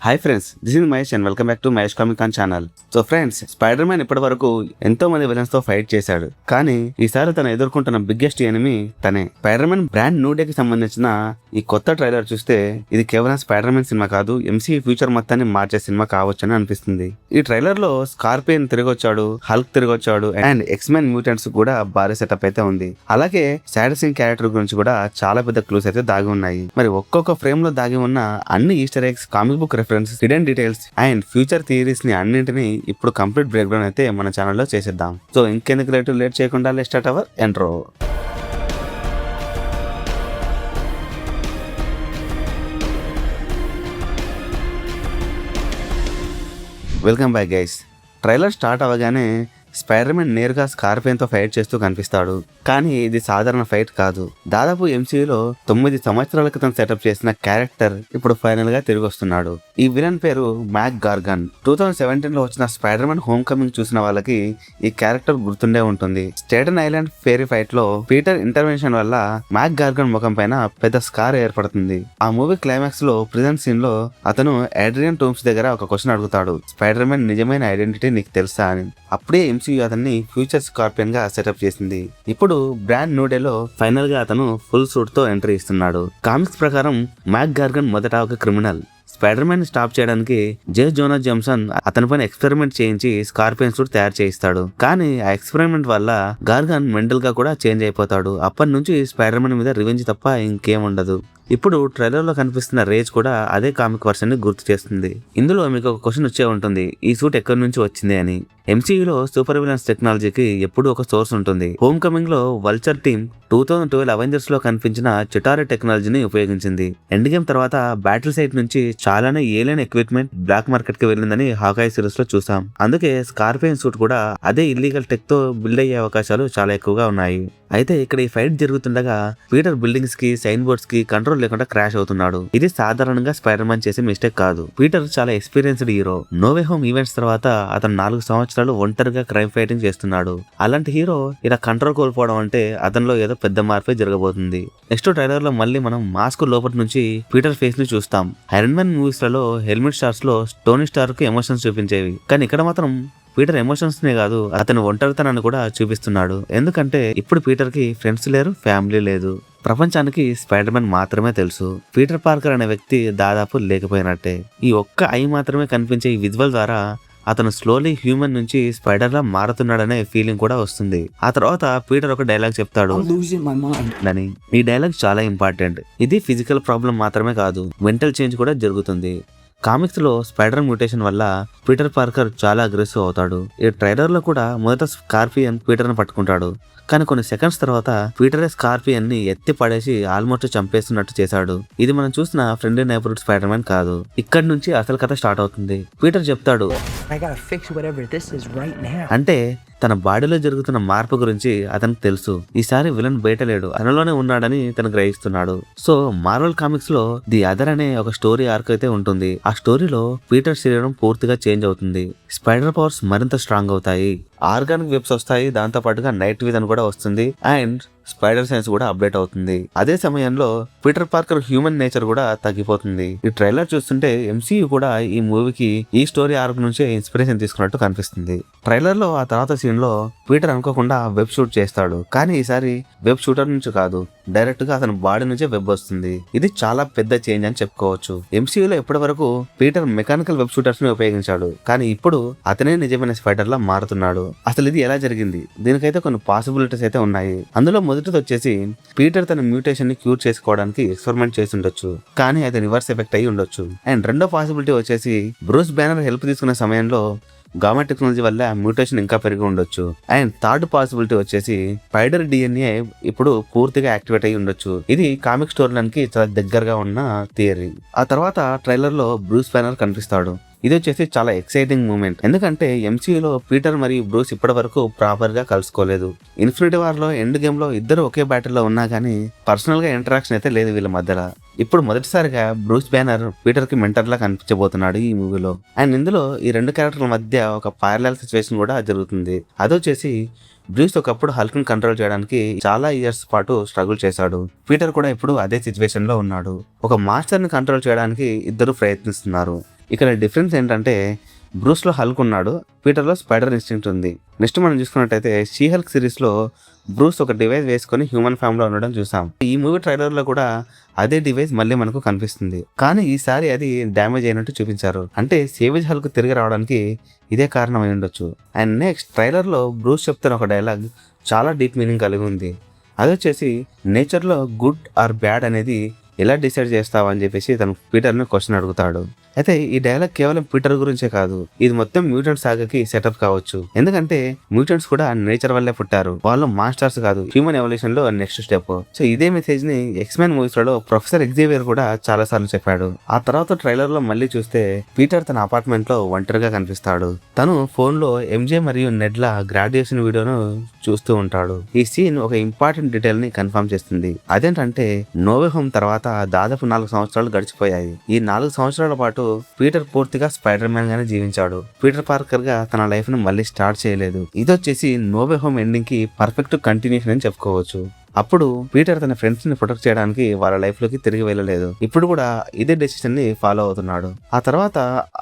Hi friends, this is Mahesh and welcome back to Mahesh comic con channel. So friends, spider man ఇప్పటి వరకు ఎంతో మంది villains తో fight చేశాడు. కానీ ఈసారి తను ఎదుర్కొంటున్న బిగ్గెస్ట్ ఎనిమీ తనే. Spider man brand new day కి సంబంధించిన ఈ కొత్త ట్రైలర్ చూస్తే ఇది కేవలం స్పైడర్ మ్యాన్ సినిమా కాదు, ఎంసీ ఫ్యూచర్ మొత్తాన్ని మార్చే సినిమా కావచ్చని అనిపిస్తుంది. ఈ ట్రైలర్ లో స్కార్పియన్ తిరిగి వచ్చాడు, హల్క్ తిరిగి వచ్చాడు అండ్ ఎక్స్మెన్ మ్యూటెంట్స్ కూడా భారీ సెటప్ అయితే ఉంది. అలాగే శాడసింగ్ క్యారెక్టర్ గురించి కూడా చాలా పెద్ద క్లూస్ అయితే దాగి ఉన్నాయి. మరి ఒక్కొక్క ఫ్రేమ్ లో దాగి ఉన్న అన్ని Easter eggs, comic book reference, hidden details and future theories ని అన్నింటినీ ఇప్పుడు కంప్లీట్ బ్రేక్ డౌన్ అయితే మన ఛానల్లో చేసేద్దాం. సో ఇంకెందుకు లేట్ చేయకుండా let's start our intro. Welcome back guys. Trailer start అవ్వగానే స్పైడర్ మ్యాన్ నేరుగా స్కార్పియన్ తో ఫైట్ చేస్తూ కనిపిస్తాడు. కానీ ఇది సాధారణ ఫైట్ కాదు. దాదాపు ఎంసీయూలో 9 సంవత్సరాల క్రితం సెటప్ చేసిన క్యారెక్టర్ ఇప్పుడు ఫైనల్ గా తిరిగి వస్తున్నాడు. ఈ విలన్ పేరు మ్యాక్ గార్గన్. 2017 లో వచ్చిన స్పైడర్ మ్యాన్ హోమ్ కమింగ్ చూసిన వాళ్ళకి ఈ క్యారెక్టర్ గుర్తుండే ఉంటుంది. స్టేటన్ ఐలాండ్ ఫేరీ ఫైట్ లో పీటర్ ఇంటర్వెన్షన్ వల్ల మ్యాక్ గార్గన్ ముఖం పైన పెద్ద స్కార్ ఏర్పడుతుంది. ఆ మూవీ క్లైమాక్స్ లో ప్రిజెంట్ సీన్ లో అతను అడ్రియన్ టూమ్స్ దగ్గర ఒక క్వశ్చన్ అడుగుతాడు, స్పైడర్ మ్యాన్ నిజమైన ఐడెంటిటీ నీకు తెలుసా అని. అప్పుడే ఎంసీయూ అతన్ని ఫ్యూచర్ స్కార్పియన్ గా సెటప్ చేసింది. ఇప్పుడు బ్రాండ్ న్యూ డే లో ఫైనల్ గా అతను ఫుల్ సూట్ తో ఎంట్రీ ఇస్తున్నాడు. కామిక్స్ ప్రకారం మ్యాక్ గార్గన్ మొదట ఒక క్రిమినల్. స్పైడర్ మ్యాన్ స్టాప్ చేయడానికి జే జోనాస్ జామ్సన్ అతని పైన ఎక్స్పెరిమెంట్ చేయించి స్కార్పియన్ సూట్ తయారు చేయిస్తాడు. కానీ ఆ ఎక్స్పెరిమెంట్ వల్ల గార్గన్ మెంటల్ గా కూడా చేంజ్ అయిపోతాడు. అప్పటి నుంచి స్పైడర్ మ్యాన్ మీద రివెంజ్ తప్ప ఇంకేం ఉండదు. ఇప్పుడు ట్రైలర్ లో కనిపిస్తున్న రేజ్ కూడా అదే కామిక్ వర్షన్ ని గుర్తు చేస్తుంది. ఇందులో మీకు ఒక క్వశ్చన్ వచ్చే ఉంటుంది, ఈ సూట్ ఎక్కడి నుంచి వచ్చింది అని. ఎంసీయూలో సూపర్ విలన్స్ టెక్నాలజీకి ఎప్పుడూ ఒక సోర్స్ ఉంటుంది. హోమ్ కమింగ్ లో వల్చర్ టీమ్ 2012 అవెంజర్స్ లో కనిపించిన చిటారీ టెక్నాలజీని ఉపయోగించింది. ఎండ్ గేమ్ తర్వాత బ్యాటిల్ సైట్ నుంచి చాలానే ఏలియన్ ఎక్విప్మెంట్ బ్లాక్ మార్కెట్ కి వెళ్ళిందని హాకాయ్ సిరీస్ లో చూసాం. అందుకే స్కార్పియన్ సూట్ కూడా అదే ఇల్లీగల్ టెక్ తో బిల్డ్ అయ్యే అవకాశాలు చాలా ఎక్కువగా ఉన్నాయి. అయితే ఇక్కడ ఈ ఫైట్ జరుగుతుండగా పీటర్ బిల్డింగ్స్ కి, సైన్ బోర్డ్స్ కి కంట్రోల్ లేకుండా క్రాష్ అవుతున్నాడు. ఇది సాధారణంగా స్పైడర్ మ్యాన్ చేసే మిస్టేక్ కాదు. పీటర్ చాలా experienced hero. No way home events తర్వాత అతను 4 సంవత్సరాలు ఒంటరిగా క్రైమ్ ఫైటింగ్ చేస్తున్నాడు. అలాంటి హీరో ఇలా కంట్రోల్ కోల్పోవడం అంటే అతనిలో ఏదో పెద్ద మార్పే జరగబోతుంది. నెక్స్ట్ ట్రైలర్ లో మళ్ళీ మనం మాస్క్ లోపటి నుంచి పీటర్ ఫేస్ ని చూస్తాం. ఐరన్ మ్యాన్ మూవీస్ లలో హెల్మెట్ స్టార్స్ లో టోనీ స్టార్ కి ఎమోషన్స్ చూపించేవి. కానీ ఇక్కడ మాత్రం పీటర్ ఎమోషన్స్ నే కాదు, అతను ఒంటరితనాన్ని కూడా చూపిస్తున్నాడు. ఎందుకంటే ఇప్పుడు పీటర్ కి ఫ్రెండ్స్ లేరు, ఫ్యామిలీ లేదు. ప్రపంచానికి స్పైడర్ మ్యాన్ మాత్రమే తెలుసు. పీటర్ పార్కర్ అనే వ్యక్తి దాదాపు లేకపోయినట్టే. ఈ ఒక్క ఐ మాత్రమే కనిపించే ఈ విజువల్ ద్వారా అతను స్లోలీ హ్యూమన్ నుంచి స్పైడర్ లా మారుతున్నాడనే ఫీలింగ్ కూడా వస్తుంది. ఆ తర్వాత పీటర్ ఒక డైలాగ్ చెప్తాడు అని. ఈ డైలాగ్ చాలా ఇంపార్టెంట్. ఇది ఫిజికల్ ప్రాబ్లం మాత్రమే కాదు, మెంటల్ చేంజ్ కూడా జరుగుతుంది. కామిక్స్ లో స్పైడర్ మ్యూటేషన్ వల్ల పీటర్ పార్కర్ చాలా అగ్రెసివ్ అవుతాడు. ఈ ట్రైలర్ లో కూడా మొదట స్కార్పియన్ పీటర్ ని పట్టుకుంటాడు. కానీ కొన్ని సెకండ్స్ తర్వాత పీటరే స్కార్పియన్ ని ఎత్తి పడేసి ఆల్మోస్ట్ చంపేస్తున్నట్టు చేశాడు. ఇది మనం చూసిన ఫ్రెండ్లీ నైబర్హుడ్ స్పైడర్ మ్యాన్ కాదు. ఇక్కడి నుంచి అసలు కథ స్టార్ట్ అవుతుంది. పీటర్ చెప్తాడు, అంటే తన బాడీలో జరుగుతున్న మార్పు గురించి అతనికి తెలుసు. ఈసారి విలన్ బయట లేడు, అనలోనే ఉన్నాడని తను గ్రహిస్తున్నాడు. సో మార్వెల్ కామిక్స్ లో ది అదర్ అనే ఒక స్టోరీ ఆర్క్ అయితే ఉంటుంది. ఆ స్టోరీలో పీటర్ శరీరం పూర్తిగా చేంజ్ అవుతుంది. స్పైడర్ పవర్స్ మరింత స్ట్రాంగ్ అవుతాయి, ఆర్గానిక్ వెబ్స్ వస్తాయి, దాంతో పాటుగా నైట్ విజన్ కూడా వస్తుంది అండ్ స్పైడర్ సైన్స్ కూడా అప్డేట్ అవుతుంది. అదే సమయంలో పీటర్ పార్కర్ హ్యూమన్ నేచర్ కూడా తగ్గిపోతుంది. ఈ ట్రైలర్ చూస్తుంటే ఎంసీయూ కూడా ఈ మూవీకి ఈ స్టోరీ ఆర్క్ నుంచే ఇన్స్పిరేషన్ తీసుకున్నట్టు కనిపిస్తుంది. ట్రైలర్ లో ఆ తర్వాత సీన్ లో పీటర్ అనుకోకుండా వెబ్ షూట్ చేస్తాడు. కానీ ఈసారి వెబ్ షూటర్ నుంచి కాదు, డైరెక్ట్ గా అతని బాడీ నుంచే వెబ్ వస్తుంది. ఇది చాలా పెద్ద చేంజ్ అని చెప్పుకోవచ్చు. ఎంసీయూలో ఇప్పటి వరకు పీటర్ మెకానికల్ వెబ్ షూటర్స్ ని ఉపయోగించాడు, కానీ ఇప్పుడు అతనే నిజమైన స్పైడర్ లా మారుతున్నాడు. అసలు ఇది ఎలా జరిగింది? దీనికైతే కొన్ని పాసిబిలిటీస్ అయితే ఉన్నాయి. అందులో మొదటిది వచ్చేసి పీటర్ తన మ్యూటేషన్ ని క్యూర్ చేసుకోవడానికి ఎక్స్పెరిమెంట్ చేసి ఉండొచ్చు, కానీ అది రివర్స్ ఎఫెక్ట్ అయ్యి ఉండొచ్చు. అండ్ రెండో పాసిబిలిటీ వచ్చేసి బ్రూస్ బ్యానర్ హెల్ప్ తీసుకునే సమయంలో గామా టెక్నాలజీ వల్ల మ్యూటేషన్ ఇంకా పెరిగి ఉండొచ్చు. అండ్ థర్డ్ పాసిబిలిటీ వచ్చేసి స్పైడర్ డిఎన్ఏ ఇప్పుడు పూర్తిగా యాక్టివేట్ అయ్యి ఉండొచ్చు. ఇది కామిక్ స్టోరీ లైన్కి చాలా దగ్గరగా ఉన్న థియరీ. ఆ తర్వాత ట్రైలర్ లో బ్రూస్ బ్యానర్ కనిపిస్తాడు. ఇది వచ్చేసి చాలా ఎక్సైటింగ్ మూమెంట్. ఎందుకంటే ఎంసీయూలో పీటర్ మరియు బ్రూస్ ఇప్పటి వరకు ప్రాపర్ గా కలుసుకోలేదు. ఇన్ఫినిటీ వార్ లో ఎండ్ గేమ్ లో ఇద్దరు ఒకే బ్యాటిల్ లో ఉన్నా కానీ పర్సనల్ గా ఇంటరాక్షన్ అయితే లేదు వీళ్ళ మధ్యలో. ఇప్పుడు మొదటిసారిగా బ్రూస్ బ్యానర్ పీటర్ కి మెంటర్ లా కనిపించబోతున్నాడు ఈ మూవీలో. అండ్ ఇందులో ఈ రెండు క్యారెక్టర్ల మధ్య ఒక ప్యారలల్ సిచ్యువేషన్ కూడా జరుగుతుంది. అదొచ్చేసి బ్రూస్ ఒకప్పుడు హల్క్ ని కంట్రోల్ చేయడానికి చాలా ఇయర్స్ పాటు స్ట్రగుల్ చేశాడు. పీటర్ కూడా ఇప్పుడు అదే సిచ్యువేషన్ లో ఉన్నాడు. ఒక మాస్టర్ ని కంట్రోల్ చేయడానికి ఇద్దరు ప్రయత్నిస్తున్నారు. ఇక్కడ డిఫరెన్స్ ఏంటంటే బ్రూస్లో హల్క్ ఉన్నాడు, పీటర్లో స్పైడర్ ఇన్స్టింక్ట్ ఉంది. నెక్స్ట్ మనం చూసుకున్నట్టయితే షీ హల్క్ సిరీస్లో బ్రూస్ ఒక డివైస్ వేసుకొని హ్యూమన్ ఫామ్లో ఉండడం చూసాం. ఈ మూవీ ట్రైలర్లో కూడా అదే డివైస్ మళ్ళీ మనకు కనిపిస్తుంది, కానీ ఈసారి అది డ్యామేజ్ అయినట్టు చూపించారు. అంటే సేవేజ్ హల్క్ తిరిగి రావడానికి ఇదే కారణం అయి ఉండొచ్చు. అండ్ నెక్స్ట్ ట్రైలర్లో బ్రూస్ చెప్తున్న ఒక డైలాగ్ చాలా డీప్ మీనింగ్ కలిగి ఉంది. అది వచ్చేసి నేచర్లో గుడ్ ఆర్ బ్యాడ్ అనేది ఎలా డిసైడ్ చేస్తావు అని చెప్పేసి తను పీటర్ని క్వశ్చన్ అడుగుతాడు. అయితే ఈ డైలాగ్ కేవలం పీటర్ గురించే కాదు, ఇది మొత్తం మ్యూటెంట్ సాగాకి సెటప్ కావచ్చు. ఎందుకంటే మ్యూటెంట్స్ కూడా నేచర్ వల్లే పుట్టారు, వాళ్ళు మాస్టర్స్ కాదు, హ్యూమన్ ఎవల్యూషన్ లో నెక్స్ట్ స్టెప్. సో ఇదే మెసేజ్ ని ఎక్స్మెన్ మూవీస్ లో ప్రొఫెసర్ ఎగ్జేవియర్ కూడా చాలా సార్లు చెప్పాడు. ఆ తర్వాత ట్రైలర్ లో మళ్ళీ చూస్తే పీటర్ తన అపార్ట్మెంట్ లో ఒంటరిగా కనిపిస్తాడు. తను ఫోన్ లో ఎంజే మరియు నెడ్ల గ్రాడ్యుయేషన్ వీడియోను చూస్తూ ఉంటాడు. ఈ సీన్ ఒక ఇంపార్టెంట్ డీటెయిల్ ని కన్ఫర్మ్ చేస్తుంది. అదేంటంటే నోవే హోమ్ తర్వాత దాదాపు 4 సంవత్సరాలు గడిచిపోయాయి. ఈ 4 సంవత్సరాల పాటు పీటర్ పూర్తిగా స్పైడర్ మ్యాన్ గానే జీవించాడు. పీటర్ పార్కర్ గా తన లైఫ్ ను మళ్ళీ స్టార్ట్ చేయలేదు. ఇది వచ్చేసి నోవే హోమ్ ఎండింగ్ కి పర్ఫెక్ట్ కంటిన్యూషన్ అని చెప్పుకోవచ్చు. అప్పుడు పీటర్ తన ఫ్రెండ్స్ ని ప్రొటెక్ట్ చేయడానికి వాళ్ళ లైఫ్ లోకి తిరిగి వెళ్ళలేదు. ఇప్పుడు కూడా ఇదే డెసిషన్ ని ఫాలో అవుతున్నాడు. ఆ తర్వాత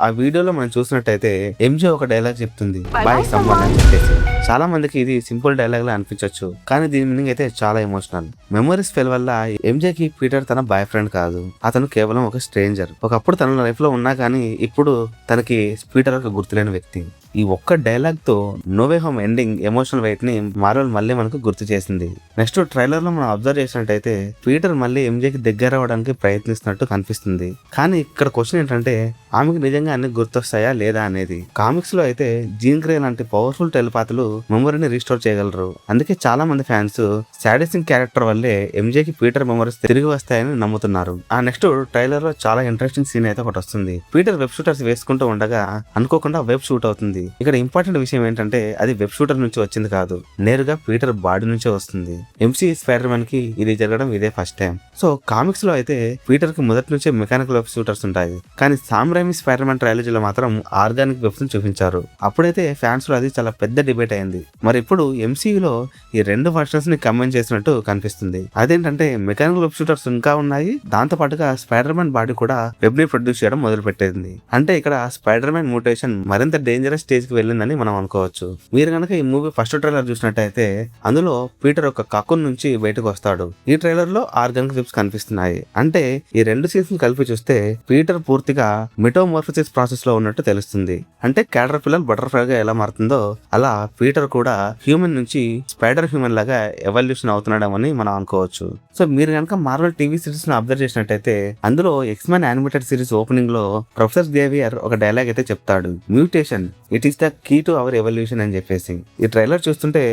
ఆ వీడియోలో మనం చూసినట్టయితే ఎంజే ఒక డైలాగ్ చెప్తుంది, బాయ్ సమ్వన్ అని చెప్పేసి. చాలా మందికి ఇది సింపుల్ డైలాగ్ లా అనిపించవచ్చు, కానీ దీని మీనింగ్ అయితే చాలా ఎమోషనల్. మెమరీస్ ఫెయిల్ వల్ల ఎంజేకి పీటర్ తన బాయ్ ఫ్రెండ్ కాదు, అతను కేవలం ఒక స్ట్రేంజర్. ఒకప్పుడు తన లైఫ్ లో ఉన్నా కానీ ఇప్పుడు తనకి పీటర్ ఒక గుర్తులేని వ్యక్తి. ఈ ఒక్క డైలాగ్ తో no way home ending emotional weight ని మార్వెల్ మళ్ళీ మనకు గుర్తు చేసింది. నెక్స్ట్ ట్రైలర్ లో మనం అబ్జర్వ్ చేసినట్టయితే పీటర్ మళ్ళీ ఎంజేకి దగ్గర అవ్వడానికి ప్రయత్నిస్తున్నట్టు కనిపిస్తుంది. కానీ ఇక్కడ క్వశ్చన్ ఏంటంటే ఆమెకు నిజంగా అన్ని గుర్తొస్తాయా లేదా అనేది. కామిక్స్ లో అయితే జీన్ గ్రే లాంటి పవర్ఫుల్ టెలిపాతులు మెమరీని రీస్టోర్ చేయగలరు. అందుకే చాలా మంది ఫ్యాన్స్ సాడిసింగ్ క్యారెక్టర్ వల్లే ఎంజేకి పీటర్ మెమరీస్ తిరిగి వస్తాయని నమ్ముతున్నారు. ఆ నెక్స్ట్ ట్రైలర్ లో చాలా ఇంట్రెస్టింగ్ సీన్ అయితే ఒకటి వస్తుంది. పీటర్ వెబ్ షూటర్స్ వేసుకుంటూ ఉండగా అనుకోకుండా వెబ్ షూట్ అవుతుంది. ఇక్కడ ఇంపార్టెంట్ విషయం ఏంటంటే అది వెబ్ షూటర్ నుంచి వచ్చింది కాదు, నేరుగా పీటర్ బాడీ నుంచే వస్తుంది. ఎంసీ స్పైడర్ మ్యాన్ కి ఇది జరగడం ఇదే ఫస్ట్ టైం. సో కామిక్స్ లో అయితే పీటర్ కి మొదటి నుంచే మెకానికల్ వెబ్ షూటర్స్ ఉంటాయి, కానీ సామ్ రైమీ స్పైడర్ మ్యాన్ ట్రైలజీలో మాత్రం ఆర్గానిక్ వెబ్స్ ని చూపించారు. అప్పుడైతే ఫ్యాన్స్ లో అది చాలా పెద్ద డిబేట్ అయింది. మరి ఇప్పుడు ఎంసీయూలో ఈ రెండు వర్షన్స్ ని కంబైన్ చేసినట్టు కనిపిస్తుంది. అదేంటంటే మెకానికల్ వెబ్ షూటర్స్ ఇంకా ఉన్నాయి, దాంతో పాటుగా స్పైడర్ మ్యాన్ బాడీ కూడా వెబ్ ని ప్రొడ్యూస్ చేయడం మొదలు పెట్టింది. అంటే ఇక్కడ స్పైడర్ మ్యాన్ మ్యూటేషన్ మరింత డేంజరస్ స్టేజ్ కి వెళ్ళిందని మనం అనుకోవచ్చు. మీరు కనుక ఈ మూవీ ఫస్ట్ ట్రైలర్ చూసినట్టయితే అందులో పీటర్ ఒక కక్కున్ నుంచి బయటకు వస్తాడు. ఈ ట్రైలర్ లో ఆర్గానిక్ వెబ్స్ కనిపిస్తున్నాయి. అంటే ఈ రెండు సీన్స్ కలిపి చూస్తే పీటర్ పూర్తిగా మెటోమోర్ఫోసిస్ ప్రాసెస్ లో ఉన్నట్టు తెలుస్తుంది. అంటే క్యాటర్ పిల్లర్ బటర్ఫ్లై గా ఎలా మారుతుందో అలా పీటర్ కూడా హ్యూమన్ నుంచి స్పైడర్ హ్యూమన్ లాగా ఎవల్యూషన్ అవుతున్నాడని మనం అనుకోవచ్చు. సో మీరు కనుక మార్వెల్ టీవీ సిరీస్ ను అబ్జర్వ్ చేసినట్టయితే అందులో ఎక్స్మెన్ యానిమేటెడ్ సిరీస్ ఓపెనింగ్ లో ప్రొఫెసర్ జేవియర్ ఒక డైలాగ్ అయితే చెప్తాడు, mutation it is the key to our evolution అని చెప్పేసి. ఈ ట్రైలర్ చూస్తుంటే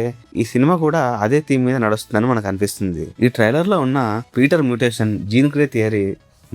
ఈ సినిమా కూడా అదే థీమ్ మీద నడుస్తుందని మనకు అనిపిస్తుంది. ఈ ట్రైలర్ లో ఉన్న Peter mutation, Jean Grey theory,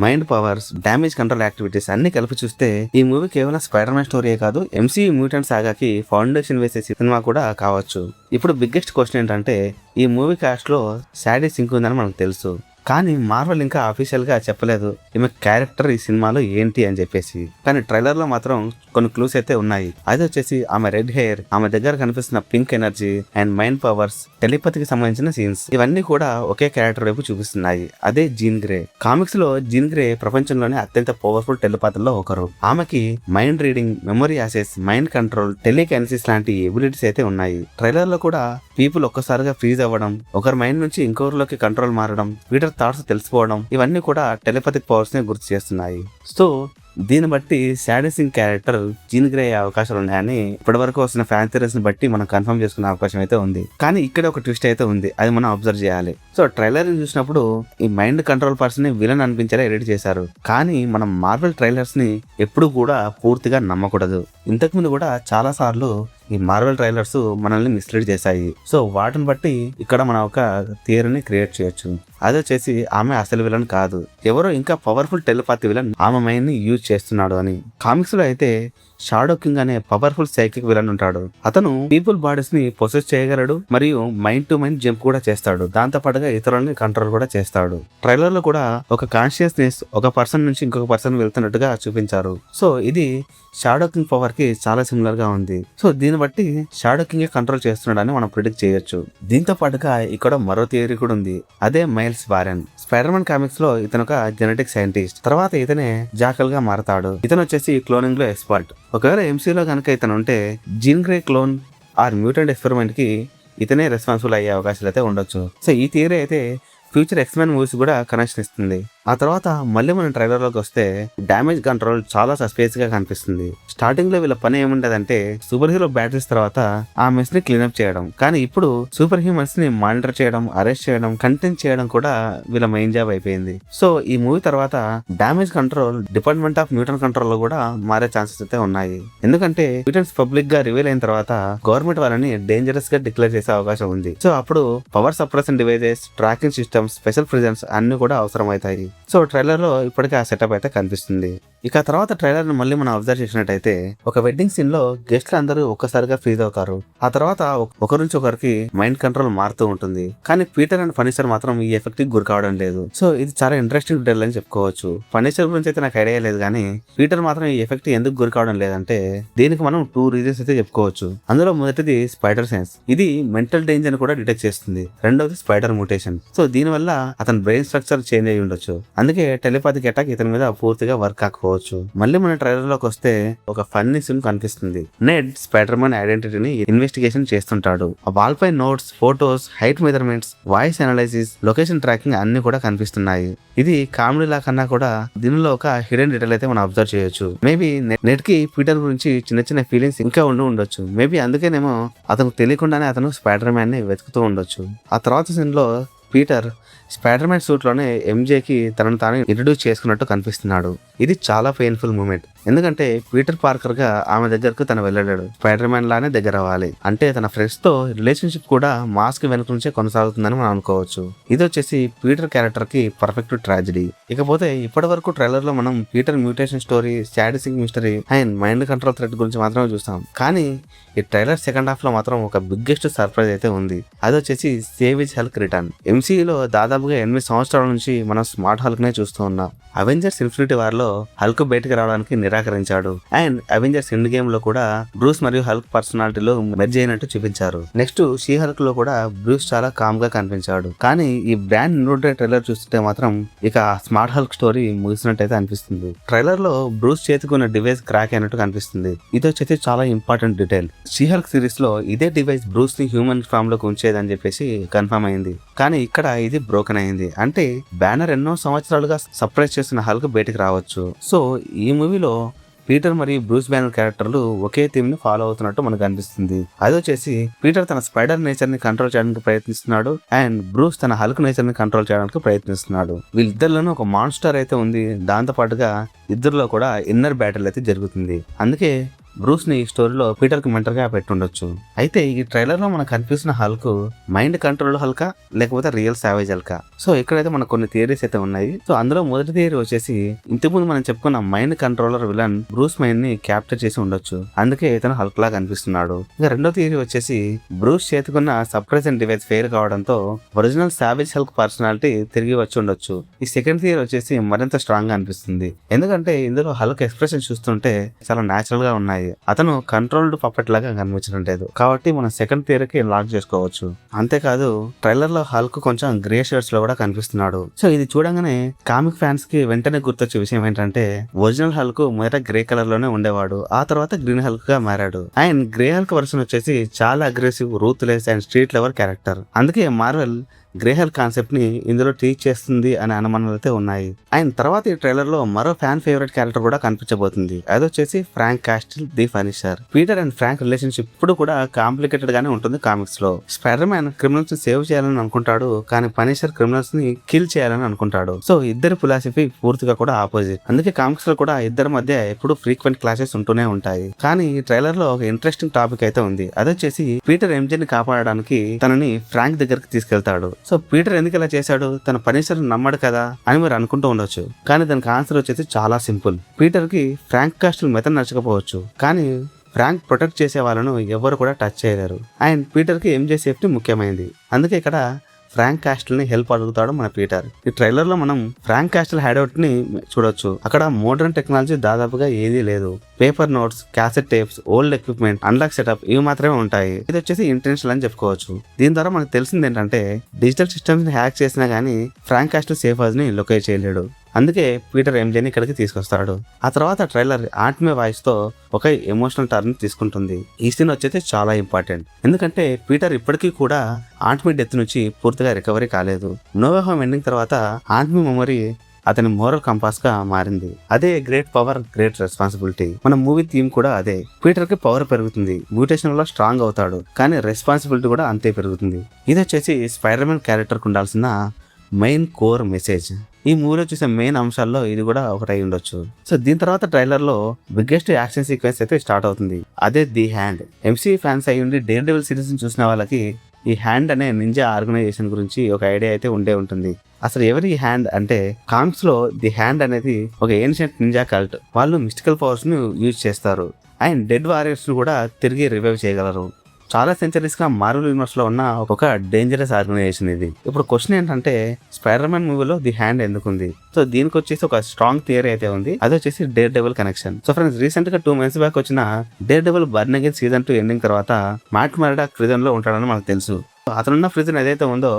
mind powers, damage control activities అన్ని కలిపి చూస్తే ఈ మూవీ కేవలం స్పైడర్ మ్యాన్ స్టోరీయే కాదు, ఎంసీయూ మ్యూటెంట్ సాగాకి ఫౌండేషన్ వేసే సినిమా కూడా కావచ్చు. ఇప్పుడు బిగ్గెస్ట్ క్వశ్చన్ ఏంటంటే ఈ మూవీ కాస్ట్ లో శాడీ సింక్ ఉందని మనకు తెలుసు, కానీ మార్వెల్ ఇంకా అఫీషియల్ గా చెప్పలేదు ఈమె క్యారెక్టర్ ఈ సినిమాలో ఏంటి అని చెప్పేసి. కానీ ట్రైలర్ లో మాత్రం కొన్ని క్లూస్ అయితే ఉన్నాయి. అది వచ్చేసి ఆమె రెడ్ హెయిర్, ఆమె దగ్గర కనిపిస్తున్న pink energy and mind powers, టెలిపతికి సంబంధించిన సీన్స్ ఇవన్నీ కూడా ఒకే క్యారెక్టర్ వైపు చూపిస్తున్నాయి. అదే జీన్ గ్రే. కామిక్స్ లో జీన్ గ్రే ప్రపంచంలోనే అత్యంత పవర్ఫుల్ టెలిపాతుల్లో ఒకరు. ఆమెకి mind reading, memory access, mind control, telekinesis లాంటి ఎబిలిటీస్ అయితే ఉన్నాయి. ట్రైలర్ లో కూడా పీపుల్ ఒక్కసారిగా ఫ్రీజ్ అవ్వడం, ఒకరి మైండ్ నుంచి ఇంకొకరిలోకి కంట్రోల్ మారడం, పీటర్ థాట్స్ తెలిసిపోవడం, ఇవన్నీ కూడా టెలిపతిక్ పవర్స్ ని గుర్తు చేస్తున్నాయి. సో దీన్ని బట్టి శాడీసింగ్ క్యారెక్టర్ జీన్ గ్రే అయ్యే అవకాశాలు ఉన్నాయని ఇప్పటి వరకు వస్తున్న ఫ్యాన్ థియరీస్ ని బట్టి మనం కన్ఫర్మ్ చేసుకునే అవకాశం అయితే ఉంది. కానీ ఇక్కడ ఒక ట్విస్ట్ అయితే ఉంది, అది మనం అబ్జర్వ్ చేయాలి. సో ట్రైలర్ ని చూసినప్పుడు ఈ మైండ్ కంట్రోల్ పర్సన్ ని విలన్ అనిపించేలా ఎడిట్ చేశారు. కానీ మనం మార్వెల్ ట్రైలర్స్ ని ఎప్పుడు కూడా పూర్తిగా నమ్మకూడదు. ఇంతకుముందు కూడా చాలా సార్లు ఈ మార్వెల్ ట్రైలర్స్ మనల్ని మిస్లీడ్ చేశాయి. సో వాటిని బట్టి ఇక్కడ మనం ఒక థియరీని క్రియేట్ చేయొచ్చు. అది వచ్చేసి ఆమె అసలు విలన్ కాదు, ఎవరో ఇంకా పవర్ఫుల్ టెలిపాతి విలన్ ఆమె మైండ్ ని యూజ్ చేస్తున్నాడు అని. కామిక్స్ లో అయితే షాడో కింగ్ అనే పవర్ఫుల్ సైకిక్ విలన్ ఉంటాడు. అతను పీపుల్ బాడీస్ ని పొసెస్ చేయగలడు మరియు మైండ్ టు మైండ్ జంప్ కూడా చేస్తాడు. దాంతో పాటుగా ఇతరులని కంట్రోల్ కూడా చేస్తాడు. ట్రైలర్ లో కూడా ఒక కాన్షియస్నెస్ ఒక పర్సన్ నుంచి ఇంకొక పర్సన్ వెళ్తున్నట్టుగా చూపించారు. సో ఇది షాడో కింగ్ పవర్ కి చాలా సిమిలర్ గా ఉంది. సో దీన్ని బట్టి షాడో కింగ్ కంట్రోల్ చేస్తున్నాడని మనం ప్రిడిక్ట్ చేయొచ్చు. దీంతో పాటుగా ఇక్కడ మరో థియరీ కూడా ఉంది. అదే miles Warren. Spider man comics లో ఇతను ఒక జెనెటిక్ సైంటిస్ట్. తర్వాత ఇతనే జాకల్ గా మారతాడు. ఇతను వచ్చేసి క్లోనింగ్ లో ఎక్స్పర్ట్. ఒకవేళ ఎంసీలో కనుక ఇతను ఉంటే Jean Grey clone or mutant experiment కి ఇతనే రెస్పాన్సిబుల్ అయ్యే అవకాశాలు అయితే ఉండొచ్చు. సో ఈ థియరీ అయితే ఫ్యూచర్ ఎక్స్మెన్ మూవీస్ కూడా కనెక్షన్ ఇస్తుంది. ఆ తర్వాత మళ్ళీ మనం ట్రైలర్ లోకి వస్తే డ్యామేజ్ కంట్రోల్ చాలా సస్పెన్స్ గా కనిపిస్తుంది. స్టార్టింగ్ లో వీళ్ళ పని ఏముంటదంటే సూపర్ హీరో బ్యాటరీస్ తర్వాత ఆ మెస్ ని క్లీన్అప్ చేయడం. కానీ ఇప్పుడు సూపర్ హ్యూమన్స్ ని మానిటర్ చేయడం, అరెస్ట్ చేయడం, కంటెంట్ చేయడం కూడా వీళ్ళ మెయిన్ జాబ్ అయిపోయింది. సో ఈ మూవీ తర్వాత damage control department of mutant control లో కూడా మారే ఛాన్సెస్ అయితే ఉన్నాయి. ఎందుకంటే మ్యూటెంట్స్ పబ్లిక్ గా రివీల్ అయిన తర్వాత గవర్నమెంట్ వాళ్ళని డేంజరస్ గా డిక్లేర్ చేసే అవకాశం ఉంది. సో అప్పుడు power suppression devices, tracking systems, special prisons అన్ని కూడా అవసరం అవుతాయి. సో ట్రైలర్ లో ఇప్పటికే ఆ సెటప్ అయితే కనిపిస్తుంది. ఇక తర్వాత ట్రైలర్ ని మళ్ళీ మనం అబ్జర్వ్ చేసినట్టయితే ఒక వెడ్డింగ్ సీన్ లో గెస్ట్లు అందరూ ఒక్కసారిగా ఫ్రీజ్ అవుతారు. ఆ తర్వాత ఒకరి నుంచి ఒకరికి మైండ్ కంట్రోల్ మారుతూ ఉంటుంది. కానీ పీటర్ అండ్ ఫర్నిచర్ మాత్రం ఈ ఎఫెక్ట్ కి గురి కావడం లేదు. సో ఇది చాలా ఇంట్రెస్టింగ్ డీటెయిల్ అని చెప్పుకోవచ్చు. ఫర్నిచర్ గురించి అయితే నాకు ఐడియా లేదు, కానీ పీటర్ మాత్రం ఈ ఎఫెక్ట్ ఎందుకు గురి కావడం లేదంటే దీనికి మనం 2 రీజన్స్ అయితే చెప్పుకోవచ్చు. అందులో మొదటిది స్పైడర్ సెన్స్. ఇది మెంటల్ డేంజర్ కూడా డిటెక్ట్ చేస్తుంది. రెండవది స్పైడర్ మ్యూటేషన్. సో దీని వల్ల అతని బ్రెయిన్ స్ట్రక్చర్ చేంజ్ అయ్యి ఉండొచ్చు. అందుకే టెలిపాథిక్ అటాక్ ఇతని మీద పూర్తిగా వర్క్ కాకపోవచ్చు. మళ్ళీ మన ట్రైలర్ లోకి వస్తే ఒక ఫన్నీ సీన్ కనిపిస్తుంది. నెడ్ స్పైడర్ మ్యాన్ ఐడెంటిటీని ఇన్వెస్టిగేషన్ చేస్తుంటాడు. ఆ వాల్ పై notes, photos, height measurements, voice analysis, location tracking అన్ని కూడా కనిపిస్తున్నాయి. ఇది కామెడీ లా కన్నా కూడా దీనిలో ఒక హిడెన్ డీటెయిల్ అయితే మనం అబ్జర్వ్ చేయొచ్చు. మేబీ నెడ్ కి పీటర్ గురించి చిన్న చిన్న ఫీలింగ్స్ ఇంకా ఉండొచ్చు. మేబీ అందుకేనేమో అతనికి తెలియకుండానే అతను స్పైడర్ మ్యాన్ ని వెతుకుతూ ఉండొచ్చు. ఆ తర్వాత సీన్ లో పీటర్ స్పైడర్ మ్యాన్ సూట్ లోనే ఎంజేకి తనను తాను ఇంట్రడ్యూస్ చేసుకున్నట్టు కనిపిస్తున్నాడు. ఇది చాలా పెయిన్ఫుల్ మూమెంట్. ఎందుకంటే పీటర్ పార్కర్ గా ఆమె దగ్గరకు తను వెళ్ళాడు. స్పైడర్ మ్యాన్ లానే దగ్గర అవ్వాలి అంటే తన ఫ్రెండ్స్ తో రిలేషన్షిప్ కూడా మాస్క్ వెనక నుంచే కొనసాగుతుందని మనం అనుకోవచ్చు. ఇది వచ్చేసి పీటర్ క్యారెక్టర్ కి పర్ఫెక్ట్ ట్రాజడీ. ఇకపోతే ఇప్పటి వరకు ట్రైలర్ లో మనం Peter mutation story, statistic mystery and mind control threat గురించి మాత్రమే చూస్తాం. కానీ ఈ ట్రైలర్ సెకండ్ హాఫ్ లో మాత్రం ఒక బిగ్గెస్ట్ సర్ప్రైజ్ అయితే ఉంది. అది వచ్చేసి సేవేజ్ హల్క్ రిటర్న్. ఎంసీయూలో దాదాపుగా 8 సంవత్సరాల నుంచి మనం స్మార్ట్ హల్క్ నే చూస్తూ ఉన్నాం. అవెంజర్స్ ఇన్ఫినిటీ వార్ లో హల్క్ బయటకు రావడానికి నిరాకరించాడు. అండ్ అవెంజర్స్ ఎండ్ గేమ్ లో కూడా బ్రూస్ మరియు హల్క్ పర్సనాలిటీలో మెర్జ్ అయినట్టు చూపించారు. నెక్స్ట్ షీ హల్క్ లో కూడా బ్రూస్ చాలా కామ్ గా కనిపించాడు. కానీ ఈ బ్రాండ్ న్యూ డే ట్రైలర్ చూస్తుంటే మాత్రం ఇక స్మార్ట్ హల్క్ స్టోరీ ముగిసినట్టయితే అనిపిస్తుంది. ట్రైలర్ లో బ్రూస్ చేతికున్న డివైస్ క్రాక్ అయినట్టు కనిపిస్తుంది. ఇది వచ్చేసి చాలా important detail. She Hulk series లో ఇదే డివైస్ బ్రూస్ ని హ్యూమన్ ఫామ్ లోకి ఉంచేదని చెప్పేసి కన్ఫర్మ్ అయింది. కానీ ఇక్కడ ఇది బ్రోకెన్ అయింది. అంటే బ్యానర్ ఎన్నో సంవత్సరాలుగా సర్ప్రైజ్ చేస్తున్న హల్క్ బయటికి రావచ్చు. సో ఈ మూవీలో పీటర్ మరియు బ్రూస్ బ్యానర్ క్యారెక్టర్లు ఒకే థీమ్ ని ఫాలో అవుతున్నట్టు మనకు అనిపిస్తుంది. అది వచ్చేసి పీటర్ తన స్పైడర్ నేచర్ ని కంట్రోల్ చేయడానికి ప్రయత్నిస్తున్నాడు అండ్ బ్రూస్ తన హల్క్ నేచర్ ని కంట్రోల్ చేయడానికి ప్రయత్నిస్తున్నాడు. వీళ్ళిద్దరిలోనూ ఒక మాన్స్టర్ అయితే ఉంది. దాంతో పాటుగా ఇద్దరిలో కూడా ఇన్నర్ బ్యాటిల్ అయితే జరుగుతుంది. అందుకే బ్రూస్ ని ఈ స్టోరీలో పీటర్ కి మెంటర్ గా పెట్టుండొచ్చు. అయితే ఈ ట్రైలర్ లో మనకు కనిపిస్తున్న హల్క్ మైండ్ కంట్రోల్ హల్కా లేకపోతే రియల్ సావేజ్ హల్కా? సో ఇక్కడైతే మనకు కొన్ని థియరీస్ అయితే ఉన్నాయి. సో అందులో మొదటి థియరీ వచ్చేసి ఇంతకుముందు మనం చెప్పుకున్న mind controller villain Bruce mind ని క్యాప్చర్ చేసి ఉండొచ్చు. అందుకే ఇతను హల్క్ లా కనిపిస్తున్నాడు. ఇక రెండో థియరీ వచ్చేసి బ్రూస్ చేతుకున్న సప్రెషన్ డివైస్ ఫెయిల్ కావడంతో ఒరిజినల్ సావేజ్ హల్క్ పర్సనాలిటీ తిరిగి వచ్చి ఉండొచ్చు. ఈ సెకండ్ థియరీ వచ్చేసి మరింత స్ట్రాంగ్ గా అనిపిస్తుంది. ఎందుకంటే ఇందులో హల్క్ ఎక్స్ప్రెషన్ చూస్తుంటే చాలా న్యాచురల్ గా ఉన్నాయి. అతను కంట్రోల్డ్ పప్పెట్ లాగా కనిపించడం లేదు. కాబట్టి మనం సెకండ్ థియరీకి లాక్ చేసుకోవచ్చు. అంతేకాదు ట్రైలర్ లో హల్క్ కొంచెం గ్రే షేడ్స్ లో కూడా కనిపిస్తున్నాడు. సో ఇది చూడంగానే కామిక్ ఫ్యాన్స్ కి వెంటనే గుర్తొచ్చే విషయం ఏంటంటే ఒరిజినల్ హల్క్ మొదట గ్రే కలర్ లోనే ఉండేవాడు. ఆ తర్వాత గ్రీన్ హల్క్ గా మారాడు. అండ్ గ్రే హల్క్ వర్షన్ వచ్చేసి చాలా aggressive, ruthless and street level character. అందుకే మార్వెల్ గ్రే హల్క్ కాన్సెప్ట్ ని ఇందులో టీచ్ చేస్తుంది అనే అనుమానాలు అయితే ఉన్నాయి. అండ్ తర్వాత ఈ ట్రైలర్ లో మరో ఫ్యాన్ ఫేవరెట్ క్యారెక్టర్ కూడా కనిపించబోతుంది. అది వచ్చేసి Frank Castle the Punisher. Peter and Frank relationship ఇప్పుడు కూడా కాంప్లికేటెడ్ గానే ఉంటుంది కామిక్స్ లో. స్పైడర్ మ్యాన్ క్రిమినల్స్ ని సేవ్ చేయాలని అనుకుంటాడు, కానీ ఫర్నిచర్ క్రిమినల్స్ ని కిల్ చేయాలని అనుకుంటాడు. సో ఇద్దరు ఫిలాసఫీ పూర్తిగా కూడా ఆపోజిట్. అందుకే కామిక్స్ లో కూడా ఇద్దరి మధ్య ఎప్పుడు ఫ్రీక్వెంట్ క్లాషెస్ ఉంటూనే ఉంటాయి. కానీ ఈ ట్రైలర్ లో ఒక ఇంట్రెస్టింగ్ టాపిక్ అయితే ఉంది. అది వచ్చేసి పీటర్ ఎంజే ని కాపాడడానికి తనని ఫ్రాంక్ దగ్గరికి తీసుకెళ్తాడు. సో పీటర్ ఎందుకు ఇలా చేశాడు, తన పనిషర్ నమ్మడు కదా అని మీరు అనుకుంటూ ఉండొచ్చు. కానీ దానికి ఆన్సర్ వచ్చేసి చాలా సింపుల్. పీటర్ కి ఫ్రాంక్ కాస్టిల్ మెథడ్ నచ్చకపోవచ్చు, కానీ ఫ్రాంక్ ప్రొటెక్ట్ చేసే వాళ్ళను ఎవరు కూడా టచ్ చేయలేరు. అండ్ పీటర్ కి ఎంజే సేఫ్టీ ముఖ్యమైనది. అందుకే ఇక్కడ ఫ్రాంక్ కాస్టిల్ ని హెల్ప్ అడుగుతాడు మన పీటర్. ఈ ట్రైలర్ లో మనం ఫ్రాంక్ కాస్టిల్ హ్యాడౌట్ ని చూడొచ్చు. అక్కడ మోడర్న్ టెక్నాలజీ దాదాపుగా ఏదీ లేదు. Paper notes, cassette tapes, old equipment, analogue setup ఇవి మాత్రమే ఉంటాయి. ఇది వచ్చేసి ఇంటెన్షనల్ అని చెప్పుకోవచ్చు. దీని ద్వారా మనకు తెలిసింది ఏంటంటే డిజిటల్ సిస్టమ్స్ ని హ్యాక్ చేసినా గానీ ఫ్రాంక్ కాస్టిల్ సేఫ్ హౌస్ ని లొకేట్ చేయలేడు. అందుకే పీటర్ ఎంజేని ఇక్కడికి తీసుకొస్తాడు. ఆ తర్వాత ట్రైలర్ ఆత్మీయ వాయిస్ తో ఒక ఎమోషనల్ టర్న్ తీసుకుంటుంది. ఈ సీన్ వచ్చేసి చాలా ఇంపార్టెంట్, ఎందుకంటే పీటర్ ఇప్పటికీ కూడా ఆత్మీయ డెత్ నుంచి పూర్తిగా రికవరీ కాలేదు. నో వే హోమ్ ఎండింగ్ తర్వాత ఆత్మీయ మెమరీ అతని మోరల్ కంపాస్ గా మారింది. అదే గ్రేట్ పవర్ గ్రేట్ రెస్పాన్సిబిలిటీ. మన మూవీ థీమ్ కూడా అదే. పీటర్ కి పవర్ పెరుగుతుంది, మ్యూటేషన్ లో స్ట్రాంగ్ అవుతాడు, కానీ రెస్పాన్సిబిలిటీ కూడా అంతే పెరుగుతుంది. ఇది వచ్చేసి స్పైడర్ మ్యాన్ క్యారెక్టర్ కు ఉండాల్సిన మెయిన్ కోర్ మెసేజ్. ఈ మూవీలో చూసే మెయిన్ అంశాల్లో ఇది కూడా ఒకటై ఉండొచ్చు. సో దీని తర్వాత ట్రైలర్ లో బిగ్గెస్ట్ యాక్షన్ సీక్వెన్స్ అయితే స్టార్ట్ అవుతుంది. అదే ది హ్యాండ్. ఎంసీ ఫ్యాన్స్ అయ్యి ఉండి డేర్ డెవిల్ సిరీస్ ని చూసిన వాళ్ళకి ఈ హ్యాండ్ అనే నింజా ఆర్గనైజేషన్ గురించి ఒక ఐడియా అయితే ఉండే ఉంటుంది. అసలు ఎవరి ఈ హ్యాండ్ అంటే, కామిక్స్ లో ది హ్యాండ్ అనేది ఒక ఏన్షియంట్ నింజా కల్ట్. వాళ్ళు మిస్టికల్ పవర్స్ ను యూజ్ చేస్తారు అండ్ డెడ్ వారియర్స్ ను కూడా తిరిగి రివైవ్ చేయగలరు. చాలా సెంచరీస్ గా మార్వెల్ యూనివర్స్ లో ఉన్న ఒక డేంజరస్ ఆర్గనైజేషన్ ఇది. ఇప్పుడు క్వశ్చన్ ఏంటంటే, స్పైడర్ మ్యాన్ మూవీలో ది హ్యాండ్ ఎందుకుంది? సో దీనికి వచ్చేసి ఒక స్ట్రాంగ్ థియరీ అయితే ఉంది. అది వచ్చేసి dare devil connection. So friends, recent గా 2 months బ్యాక్ వచ్చిన dare devil burn again season 2 ending తర్వాత మ్యాట్ మర్డాక్ ప్రిజన్ లో ఉంటాడని మనకు తెలుసు. అతనున్న ప్రిజన్ ఏదైతే ఉందో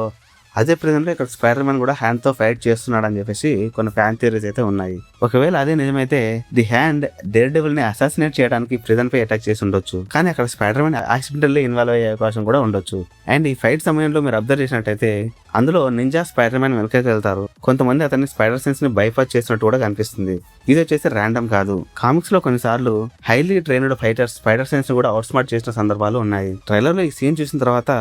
అదే ప్రిజన్ లో ఇక్కడ స్పైడర్ మ్యాన్ కూడా హ్యాండ్ తో ఫైట్ చేస్తున్నాడు అని చెప్పేసి కొన్ని ఫ్యాన్ థియరీస్ అయితే ఉన్నాయి. ఒకవేళ అదే నిజమైతే ది హ్యాండ్ డేర్ డెవిల్ ని అసాసినేట్ చేయడానికి ప్రిజన్ పై అటాక్ చేసి ఉండొచ్చు, కానీ అక్కడ స్పైడర్ మ్యాన్ యాక్సిడెంటల్లీ ఇన్వాల్వ్ అయ్యే అవకాశం కూడా ఉండొచ్చు. అండ్ ఈ ఫైట్ సమయంలో మీరు అబ్జర్వ్ చేసినట్టయితే అందులో నింజా స్పైడర్ మ్యాన్ వెనకకి వెళ్తారు. కొంతమంది అతన్ని స్పైడర్ సెన్స్ ని బైపాస్ చేసినట్టు కూడా కనిపిస్తుంది. ఇది వచ్చేసి ర్యాండమ్ కాదు. కామిక్స్ లో కొన్నిసార్లు highly trained fighters spider sense ని కూడా అవుట్ స్మార్ట్ చేసిన సందర్భాలు ఉన్నాయి. ట్రైలర్ లో ఈ సీన్ చూసిన తర్వాత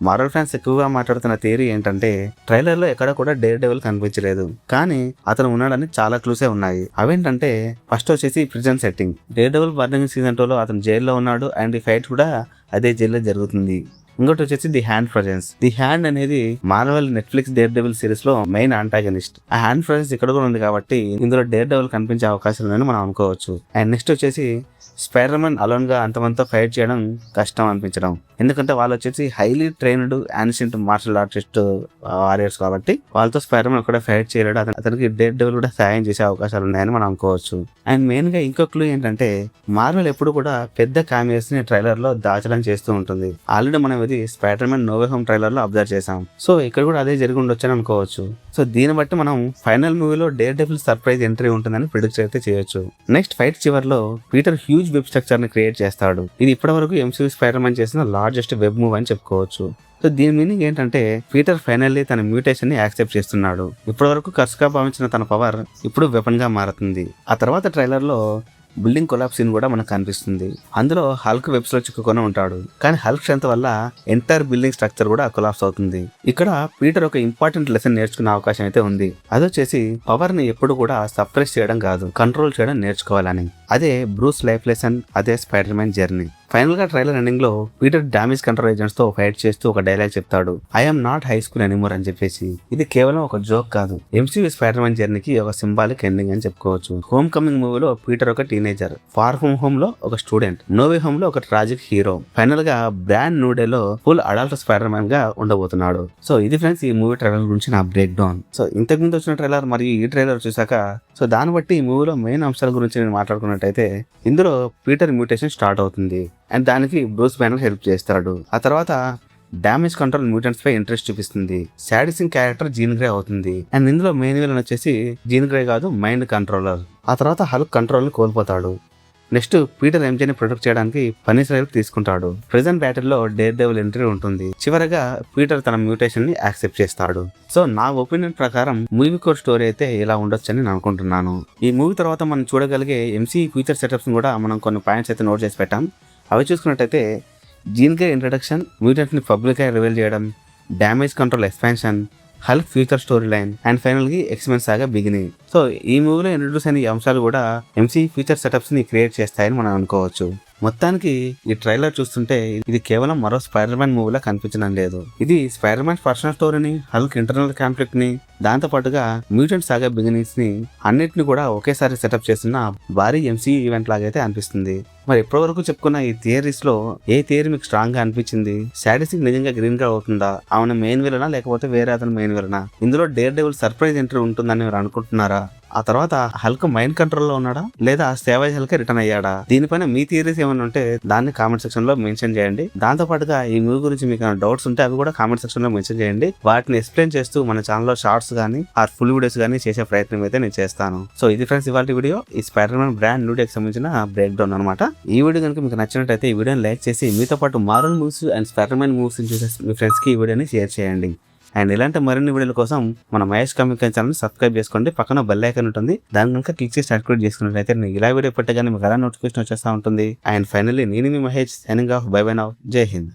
మార్వెల్ ఫ్యాన్స్ ఎక్కువగా మాట్లాడుతున్న థియరీ ఏంటంటే, ట్రైలర్ లో ఎక్కడ కూడా డేర్ డెవిల్ కనిపించలేదు, కానీ అతను ఉన్నాడని చాలా క్లూసే ఉన్నాయి. అవేంటంటే, ఫస్ట్ వచ్చేసి prison setting. Dare devil burning season 2 లో అతను జైల్లో ఉన్నాడు అండ్ ఈ ఫైట్ కూడా అదే జైల్లో జరుగుతుంది. ఇంకోటి వచ్చేసి the hand presence. The hand అనేది Marvel Netflix daredevil series లో మెయిన్ ఆంటాగనిస్ట్. ఆ హ్యాండ్ ప్రెజెన్స్ ఇక్కడ కూడా ఉంది కాబట్టి ఇందులో డేర్ డెవిల్ కనిపించే అవకాశం ఉందని మనం అనుకోవచ్చు. అండ్ నెక్స్ట్ వచ్చేసి స్పైడర్ మ్యాన్ అలోన్ గా అంతమందితో ఫైట్ చేయడం కష్టం అనిపించడం, ఎందుకంటే వాళ్ళు వచ్చేసి highly trained ancient martial artist warriors కాబట్టి వాళ్ళతో స్పైడర్ మ్యాన్ కూడా ఫైట్ చేయలేడు. అతనికి డేర్ డెవిల్ కూడా సాయం చేసే అవకాశాలు ఉన్నాయని మనం అనుకోవచ్చు. అండ్ మెయిన్ గా ఇంకో క్లూ ఏంటంటే, మార్వెల్ ఎప్పుడు కూడా పెద్ద కామియోస్ ని ట్రైలర్ లో దాచడం చేస్తూ ఉంటుంది. ఆల్రెడీ మనం ఇది Spider Man no way home trailer లో అబ్జర్వ్ చేసాం. సో ఇక్కడ కూడా అదే జరిగి ఉండొచ్చు అని అనుకోవచ్చు. సో దీన్ని బట్టి మనం ఫైనల్ మూవీలో డేర్ డెవిల్ సర్ప్రైజ్ ఎంట్రీ ఉంటుందని ప్రిడిక్ట్ అయితే చేయొచ్చు. నెక్స్ట్ ఫైట్ చివర్లో పీటర్ హ్యూజ్ వెబ్ స్ట్రక్చర్ ని క్రియేట్ చేస్తాడు. ఇది ఇప్పటివరకు ఎంసీయూ స్పైడర్ మ్యాన్ చేసిన లార్జెస్ట్ వెబ్ మూవ్ అని చెప్పుకోవచ్చు. సో దీని మీనింగ్ ఏంటంటే, పీటర్ ఫైనల్లీ తన మ్యూటేషన్ ని యాక్సెప్ట్ చేస్తున్నాడు. ఇప్పటివరకు కర్సుగా భావించిన తన పవర్ ఇప్పుడు వెపన్ గా మారుతుంది. ఆ తర్వాత ట్రైలర్ లో బిల్డింగ్ కొలాప్స్ సీన్ కూడా మనకు కనిపిస్తుంది. అందులో హల్క్ వెబ్స్ లో చిక్కుకొని ఉంటాడు, కానీ హల్క్ స్ట్రెంత్ వల్ల ఎంటైర్ బిల్డింగ్ స్ట్రక్చర్ కూడా కొలాప్స్ అవుతుంది. ఇక్కడ పీటర్ ఒక ఇంపార్టెంట్ లెసన్ నేర్చుకునే అవకాశం అయితే ఉంది. అదొచ్చేసి పవర్ ని ఎప్పుడు కూడా సప్రెస్ చేయడం కాదు, కంట్రోల్ చేయడం నేర్చుకోవాలని. అదే బ్రూస్ లైఫ్ లెసన్, అదే స్పైడర్ మ్యాన్ జర్నీ. ఫైనల్ గా ట్రైలర్ ఎండింగ్ లో పీటర్ డామేజ్ కంట్రోల్ ఏజెంట్స్ తో ఫైట్ చేస్తూ ఒక డైలాగ్ చెప్తాడు, I'm not high school anymore అని చెప్పేసి. ఇది కేవలం ఒక జోక్ కాదు, ఎంసీయూ స్పైడర్ మ్యాన్ జర్నీకి ఒక సింబాలిక్ ఎండింగ్ అని చెప్పుకోవచ్చు. హోమ్ కమింగ్ మూవీలో పీటర్ ఒక టీనేజర్, ఫార్ ఫ్రమ్ హోమ్ లో ఒక స్టూడెంట్, నో వే హోమ్ లో ఒక ట్రాజిక్ హీరో, ఫైనల్ గా బ్రాండ్ న్యూ డే లో ఫుల్ అడల్ట్ స్పైడర్ మ్యాన్ గా ఉండబోతున్నాడు. సో ఇది ఫ్రెండ్స్ ఈ మూవీ ట్రైలర్ గురించి నా బ్రేక్ డౌన్. సో ఇంతకు ముందు వచ్చిన ట్రైలర్ మరియు ఈ ట్రైలర్ చూసాక, సో దాన్ని బట్టి ఈ మూవీలో మెయిన్ అంశాల గురించి నేను మాట్లాడుకున్నట్టయితే, ఇందులో పీటర్ మ్యూటేషన్ స్టార్ట్ అవుతుంది అండ్ దానికి బ్రూస్ బ్యానర్ హెల్ప్ చేస్తాడు. ఆ తర్వాత డామేజ్ కంట్రోల్ మ్యూటెంట్స్ పై ఇంట్రెస్ట్ చూపిస్తుంది. సాడిసింగ్ క్యారెక్టర్ జీన్ గ్రే అవుతుంది అండ్ ఇందులో మెయిన్ విలన్ వచ్చేసి జీన్ గ్రే కాదు, మైండ్ కంట్రోలర్. ఆ తర్వాత హల్క్ కంట్రోల్ ని కోల్పోతాడు. నెక్స్ట్ పీటర్ ఎంజేని ప్రొటెక్ట్ చేయడానికి పనిషర్ హెల్ప్ తీసుకుంటాడు. ప్రెజెంట్ బ్యాటిల్ లో డేర్ డెవిల్ ఎంట్రీ ఉంటుంది. చివరగా పీటర్ తన మ్యూటేషన్ ని యాక్సెప్ట్ చేస్తాడు. సో నా ఒపీనియన్ ప్రకారం మూవీ కోర్ స్టోరీ అయితే ఇలా ఉండొచ్చని నేను అనుకుంటున్నాను. ఈ మూవీ తర్వాత మనం చూడగలిగే ఎంసీ ఫ్యూచర్ సెటప్స్ కూడా మనం కొన్ని పాయింట్స్ అయితే నోట్ చేసి పెట్టాం. అవి చూసుకున్నట్టయితే, జీన్ గ్రే ఇంట్రడక్షన్, మ్యూటెంట్స్ ని పబ్లిక్ గా రివీల్ చేయడం, damage control expansion, Hulk future story line and final గా ఎక్స్మెన్ సాగా బిగినింగ్. సో ఈ మూవీలో ఇంట్రొడ్యూస్ అయిన ఈ అంశాలు కూడా ఎంసీ ఫ్యూచర్ సెటప్స్ ని క్రియేట్ చేస్తాయని మనం అనుకోవచ్చు. మొత్తానికి ఈ ట్రైలర్ చూస్తుంటే ఇది కేవలం మరో స్పైడర్ మ్యాన్ మూవీలా కనిపించడం లేదు. ఇది స్పైడర్ మ్యాన్ పర్సనల్ స్టోరీని, హల్క్ ఇంటర్నల్ కాన్ఫ్లిక్ట్ ని, దాంతో పాటుగా మ్యూటెంట్ సాగా బిగినింగ్స్ ని అన్నిటిని కూడా ఒకేసారి సెటప్ చేస్తున్న భారీ ఎంసీయూ ఈవెంట్ లాగైతే అనిపిస్తుంది. మరి ఇప్పటి వరకు చెప్పుకున్న ఈ థియరీస్ లో ఏ థియరీ మీకు స్ట్రాంగ్ గా అనిపించింది? సాడిస్టిక్ నిజంగా గ్రీన్ గా అవుతుందా? అవున మెయిన్ విలనా లేకపోతే వేరే అతను మెయిన్ విలనా? ఇందులో డేర్ డెవిల్ సర్ప్రైజ్ ఎంట్రీ ఉంటుందని మీరు అనుకుంటున్నారా? ఆ తర్వాత హల్క్ మైండ్ కంట్రోల్ లో ఉన్నాడా లేదా సేవేజ్ హల్క్ రిటర్న్ అయ్యాడా? దీనిపైన మీ థియరీస్ ఏమైనా ఉంటే దాన్ని కామెంట్ సెక్షన్ లో మెన్షన్ చేయండి. దాంతో పాటుగా ఈ మూవీ గురించి మీకు డౌట్స్ ఉంటే అవి కూడా కామెంట్ సెక్షన్ లో మెన్షన్ చేయండి. వాటిని ఎక్స్ప్లెయిన్ చేస్తూ మన ఛానల్ లో షార్ట్స్ గానీ ఆర్ ఫుల్ వీడియోస్ గానీ చేసే ప్రయత్నం అయితే నేను చేస్తాను. సో ఇది ఫ్రెండ్స్ ఇవాళ వీడియో, ఈ spider man brand new day కి సంబంధించిన బ్రేక్ డౌన్ అనమాట. ఈ వీడియో కనుక మీకు నచ్చినట్టయితే ఈ వీడియోని లైక్ చేసి మీతో పాటు Marvel movies and spider man movies చూసే మీ ఫ్రెండ్స్ కి ఈ వీడియోని షేర్ చేయండి. అండ్ ఇలాంటి మరిన్ని వీడియోల కోసం మన మహేష్ కామిక్ ఛానల్ సబ్స్క్రైబ్ చేసుకోండి. పక్కన బెల్ ఐకాన్ ఉంటుంది, దాని కనుక క్లిక్ చేసి యాక్టివేట్ చేసుకున్నట్లయితే నేను ఇలా వీడియో పెట్టగానే మీకు అలా నోటిఫికేషన్ వచ్చేస్తూ ఉంటుంది. అండ్ ఫైనల్లీ నేను మీ Mahesh signing off. Bye bye now. Jai Hind.